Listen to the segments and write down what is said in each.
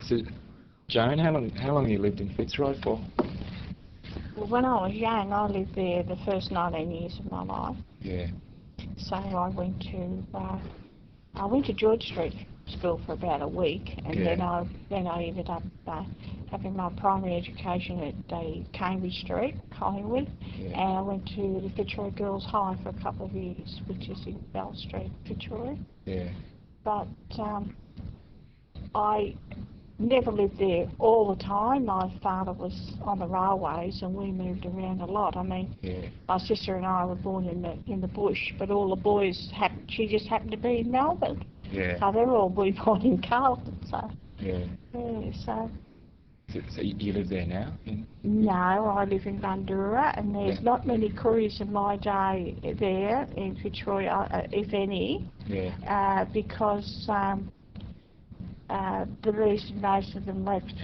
So, Joan, how long you lived in Fitzroy for? Well, when I was young, I lived there the first 19 years of my life. Yeah. So I went to George Street School for about a week, and then I ended up having my primary education at Cambridge Street, Collingwood, and I went to the Fitzroy Girls High for a couple of years, which is in Bell Street, Fitzroy. Yeah. But I never lived there all the time. My father was on the railways, and we moved around a lot. I mean, my sister and I were born in the bush, but all the boys she just happened to be in Melbourne. Yeah. So they're all born in Carlton. So So you live there now? No, I live in Bundoora, and there's not many Koreas in my day there in Fitzroy, if any. Yeah. Because the reason most of them left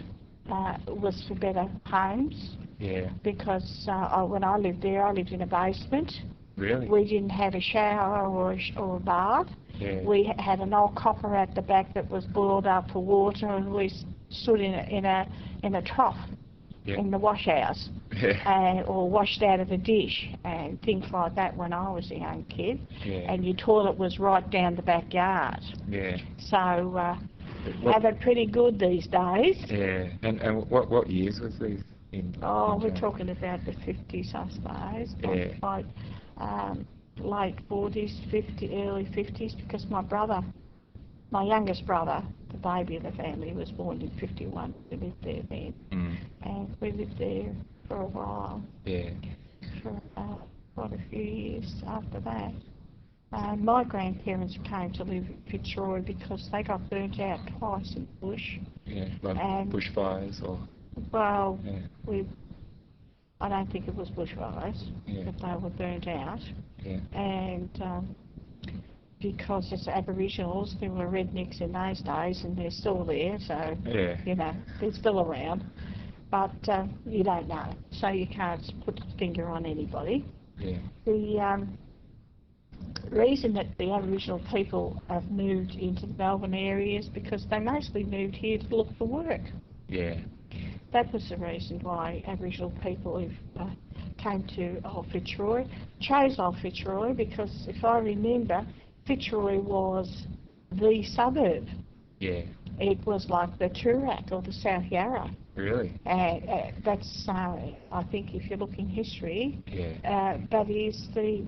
was for better homes. Yeah. Because when I lived there, I lived in a basement. Really? We didn't have a shower or a bath. Yeah. We had an old copper at the back that was boiled up for water, and we stood in a trough in the wash house, or washed out of a dish and things like that when I was a young kid. Yeah. And your toilet was right down the backyard. Yeah. So have it pretty good these days. Yeah. And what years was these in? We're talking about the 50s, I suppose. Yeah. Like late 40s, early 50s, because my youngest brother, the baby of the family, was born in 51. We lived there then. And we lived there for a while. Yeah. For quite a few years after that. My grandparents came to live in Fitzroy because they got burnt out twice in the bush. Yeah, like bushfires or... Well, I don't think it was bushfires, but they were burnt out. Yeah. And because it's Aboriginals, there were rednecks in those days, and they're still there, so, they're still around. But you don't know, so you can't put the finger on anybody. Yeah. The reason that the Aboriginal people have moved into the Melbourne area is because they mostly moved here to look for work. Yeah. That was the reason why Aboriginal people came to Old Fitzroy, chose Old Fitzroy, because if I remember, Fitzroy was the suburb. Yeah. It was like the Toorak or the South Yarra. Really? That's, I think, if you look in history, that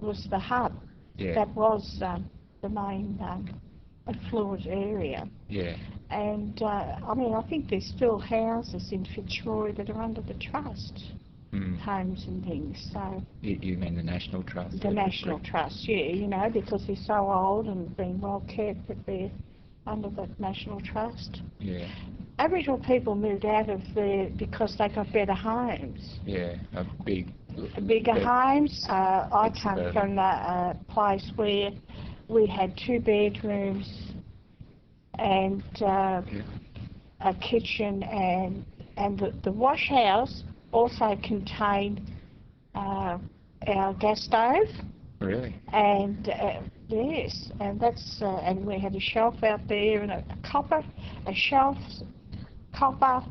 was the hub. Yeah. That was the main affluent area. Yeah. And, I think there's still houses in Fitzroy that are under the trust, homes and things. So you mean the National Trust? The National Trust, because they're so old and been well kept that they're under the National Trust. Yeah. Aboriginal people moved out of there because they got better homes. Yeah, bigger homes. I come from a place where we had 2 bedrooms and a kitchen, and the wash house also contained our gas stove. Really? And yes, and that's and we had a shelf out there and a shelf, copper,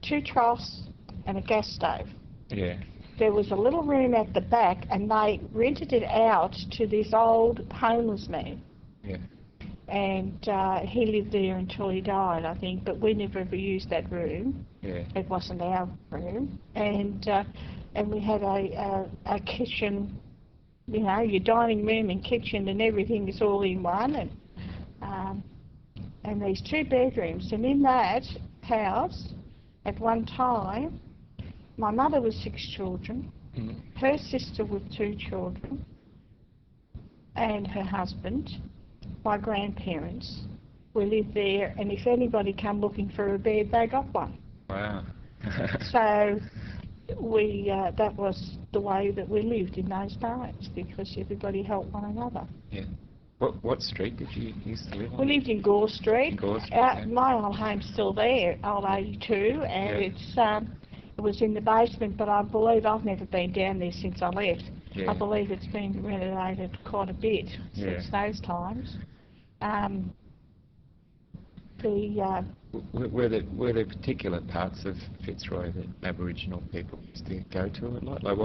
2 troughs, and a gas stove. Yeah. There was a little room at the back, and they rented it out to this old homeless man. Yeah. And he lived there until he died, I think, but we never ever used that room. Yeah. It wasn't our room. And we had a kitchen, your dining room and kitchen and everything is all in one, and these 2 bedrooms. And in that house, at one time, my mother was 6 children, her sister with 2 children, and her husband, my grandparents. We lived there, and if anybody come looking for a bed, they got one. Wow. So that was the way that we lived in those days, because everybody helped one another. Yeah. What street did you used to live on? We lived in Gore Street. Gore Street. My old home's still there, old 82, and it was in the basement, but I believe I've never been down there since I left. Yeah. I believe it's been renovated quite a bit since those times. Were there particular parts of Fitzroy that Aboriginal people used to go to a lot? Like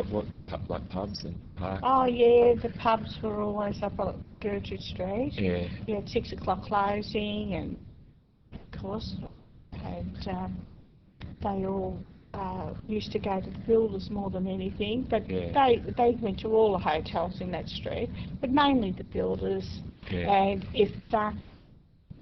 like pubs and parks? Oh yeah, the pubs were always up on Gertrude Street. Yeah. You had 6 o'clock closing, and of course, and they all used to go to the builders more than anything. But yeah. they went to all the hotels in that street, but mainly the builders. Yeah. And if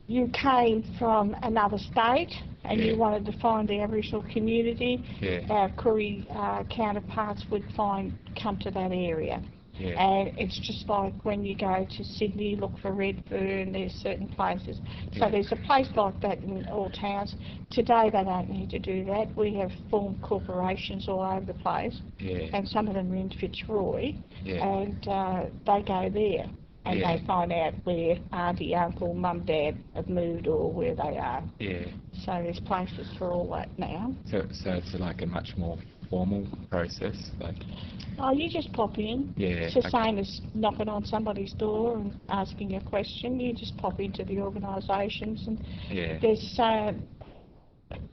you came from another state and Yeah. you wanted to find the Aboriginal community, Yeah. our Koori counterparts would come to that area. Yeah. And it's just like when you go to Sydney, look for Redfern, there's certain places. So Yeah. there's a place like that in all towns. Today they don't need to do that. We have formed corporations all over the place. Yeah. And some of them are in Fitzroy. Yeah. And they go there. And Yeah. they find out where auntie, uncle, mum, dad have moved or where they are. Yeah. So there's places for all that now. So it's like a much more formal process, like. Oh, you just pop in. Yeah. It's the same as knocking on somebody's door and asking a question. You just pop into the organisations, and Yeah. there's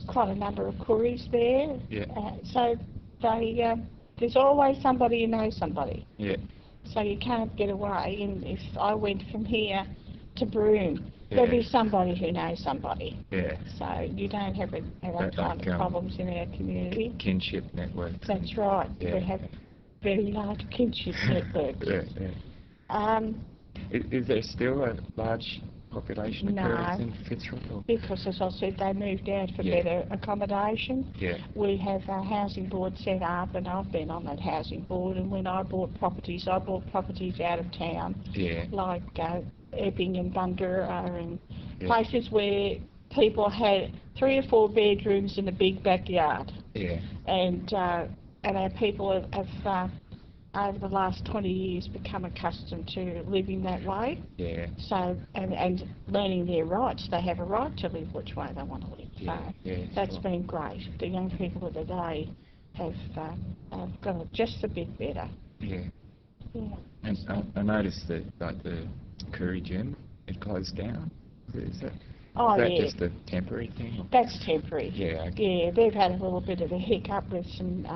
quite a number of Kooris there. Yeah. So there's always somebody who knows somebody. Yeah. So you can't get away. And if I went from here to Broome, Yeah. there'll be somebody who knows somebody. Yeah. So you don't have that kind of problems in our community. Kinship networks. That's right. Yeah. We have very large kinship networks. Yeah. Yeah. Is there still a large population of No. Kooris in Fitzroy? Or? Because, as I said, they moved out for Yeah. better accommodation. Yeah. We have a housing board set up, and I've been on that housing board, and when I bought properties out of town, Yeah. like Epping and Bundoora, and Yeah. places where people had 3 or 4 bedrooms in a big backyard. Yeah. And our people have over the last 20 years become accustomed to living that way. Yeah. So, and learning their rights. They have a right to live which way they want to live. Yeah, So yeah, that's sure. been great. The young people of today have got it just a bit better. Yeah. Yeah. And I noticed that like the Koori gym, it closed down. Is that Yeah. just a temporary thing? Or? That's temporary. Yeah. Okay. Yeah, they've had a little bit of a hiccup with some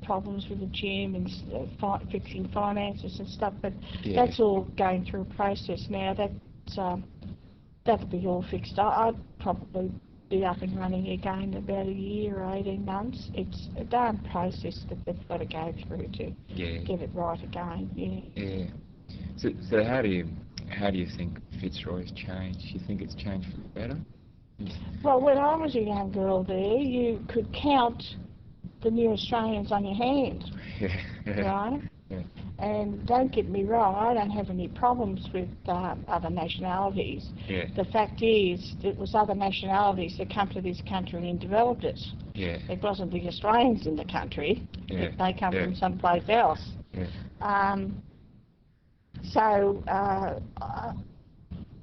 problems with the gym and fixing finances and stuff, but Yeah. that's all going through a process now. That'll be all fixed. I'd probably be up and running again in about a year or 18 months. It's a darn process that they've got to go through to Yeah. get it right again. Yeah. Yeah. So how do you think Fitzroy's changed? You think it's changed for the better? Well, when I was a young girl there, you could count the new Australians on your hand, Yeah. right? Yeah. And don't get me wrong, I don't have any problems with other nationalities. Yeah. The fact is, it was other nationalities that come to this country and developed it. Yeah. It wasn't the Australians in the country. Yeah. They come Yeah. from someplace else. Yeah.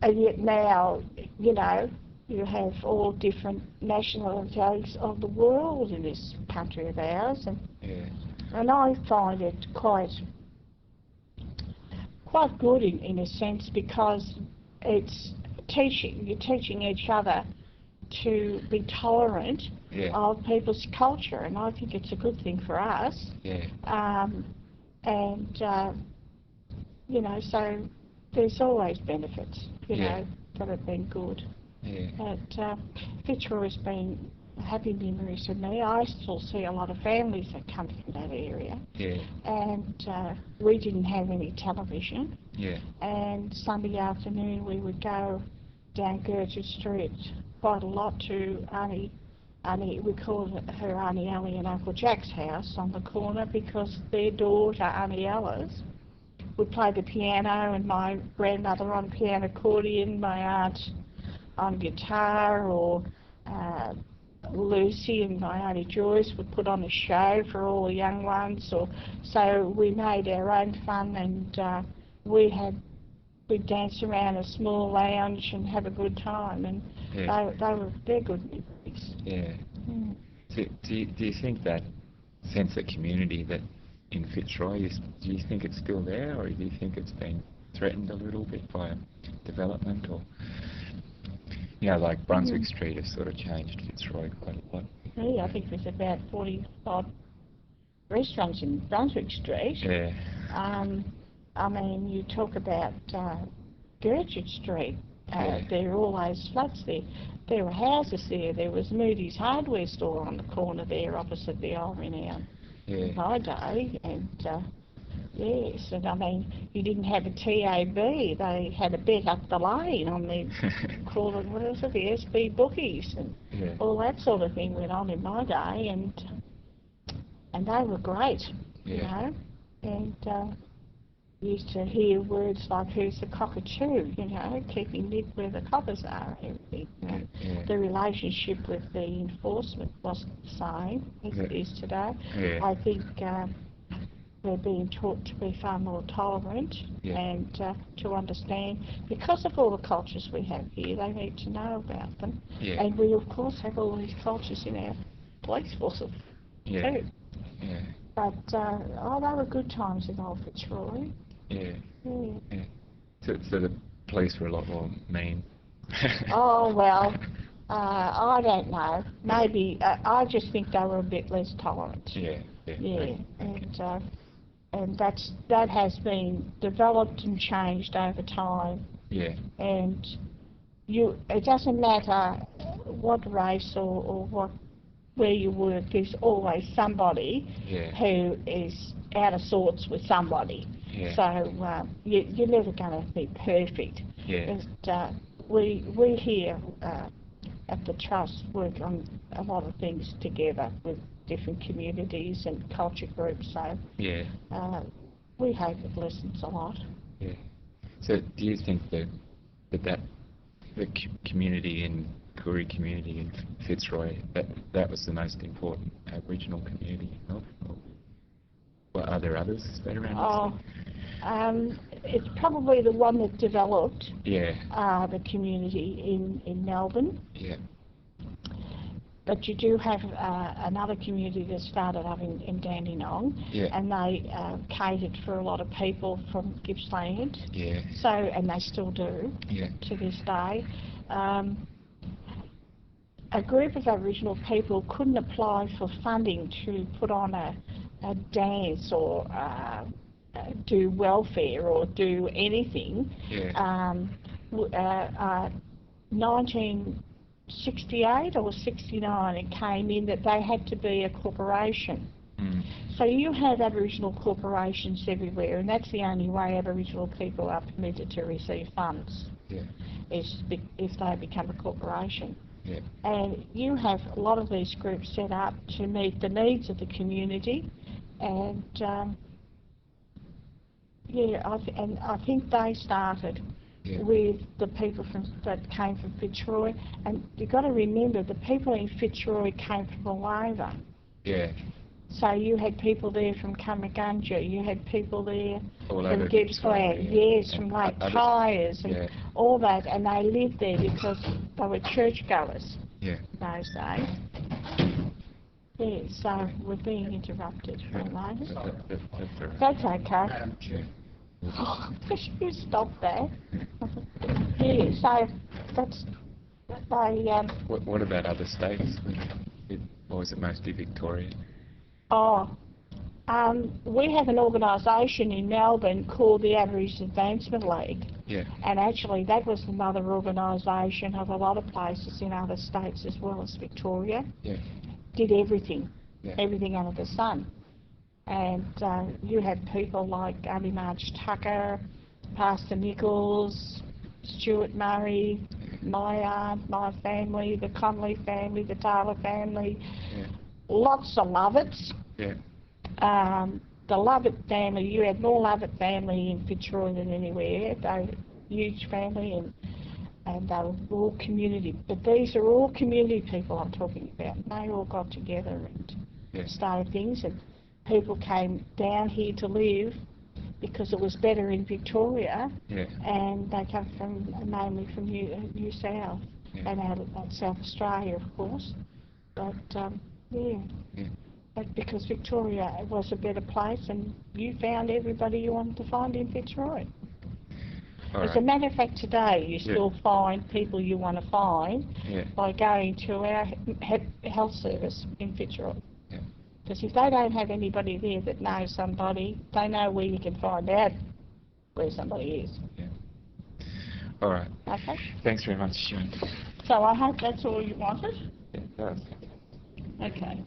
And yet now, you have all different nationalities of the world in this country of ours, Yeah. and I find it quite good in a sense, because it's you're teaching each other to be tolerant Yeah. of people's culture, and I think it's a good thing for us. Yeah. So there's always benefits, Yeah. that have been good. Yeah. But Fitzroy has been happy memories for me. I still see a lot of families that come from that area. Yeah. And we didn't have any television. Yeah. And Sunday afternoon we would go down Gertrude Street quite a lot to Auntie, we called her Auntie Ellie and Uncle Jack's house on the corner, because their daughter, Auntie Ella's, would play the piano, and my grandmother on piano accordion, my aunt on guitar, or Lucy and my Auntie Joyce would put on a show for all the young ones. So we made our own fun, and we'd dance around a small lounge and have a good time, and Yeah. they're good memories. Yeah. Mm. So do you think that sense of community that in Fitzroy, do you think it's still there, or do you think it's been threatened a little bit by development? Or You know, like Brunswick Street has sort of changed Fitzroy quite a lot. Yeah, I think there's about 45 restaurants in Brunswick Street. Yeah. I mean, you talk about Gertrude Street. There are always flats there. There were houses there. There was Moody's hardware store on the corner there opposite the old renowned in my day. And yes, and I mean, you didn't have a TAB. They had a bet up the lane on the, called it, what was it, the SB bookies and all that sort of thing went on in my day. And they were great, you know. And used to hear words like, who's the cockatoo, you know, keeping nib where the coppers are and everything. You know. The relationship with the enforcement wasn't the same as it is today. I think we're being taught to be far more tolerant and to understand, because of all the cultures we have here, they need to know about them. And we, of course, have all these cultures in our police force too. But, oh, they were good times in old Fitzroy. So the police were a lot more mean. Oh, well, I don't know. Maybe, I just think they were a bit less tolerant. And that has been developed and changed over time. And it doesn't matter what race or what, where you work, there's always somebody who is out of sorts with somebody. So you're never going to be perfect. But we here at the Trust work on a lot of things together with different communities and culture groups. So we hope it lessens a lot. So do you think that the community in Koori community in Fitzroy, that was the most important Aboriginal community in Melbourne? Or are there others spread around? It's probably the one that developed the community in Melbourne. But you do have another community that started up in Dandenong, and they catered for a lot of people from Gippsland. So, and they still do to this day. A group of Aboriginal people couldn't apply for funding to put on a dance or do welfare or do anything. 1968 or 69 it came in that they had to be a corporation. So you have Aboriginal corporations everywhere, and that's the only way Aboriginal people are permitted to receive funds, is if they become a corporation. And you have a lot of these groups set up to meet the needs of the community, and I think they started with the people that came from Fitzroy. And you've got to remember, the people in Fitzroy came from all over. So you had people there from Cumragunja, you had people there from Gippsland, from Lake Tyers and all that, and they lived there because they were churchgoers those days. So we're being interrupted for a moment. That's okay. You stop that. So that's they. What about other states? Or was it mostly Victoria? We have an organisation in Melbourne called the Aboriginal Advancement League. And actually that was another organisation of a lot of places in other states as well as Victoria. Did everything, everything under the sun. And you had people like Auntie Marge Tucker, Pastor Nichols, Stuart Murray, my aunt, my family, the Conley family, the Taylor family, lots of Lovitts. The Lovett family, you had more Lovett family in Fitzroy than anywhere. They were a huge family, and they were all community. But these are all community people I'm talking about. They all got together and started things, and people came down here to live because it was better in Victoria, and they come from mainly from New South and out of South Australia, of course. But but because Victoria was a better place, and you found everybody you wanted to find in Fitzroy. As a matter of fact, today you still find people you want to find by going to our health service in Fitzroy. Because if they don't have anybody there that knows somebody, they know where you can find out where somebody is. All right. Okay. Thanks very much, Joan. So I hope that's all you wanted. Yeah, that was okay.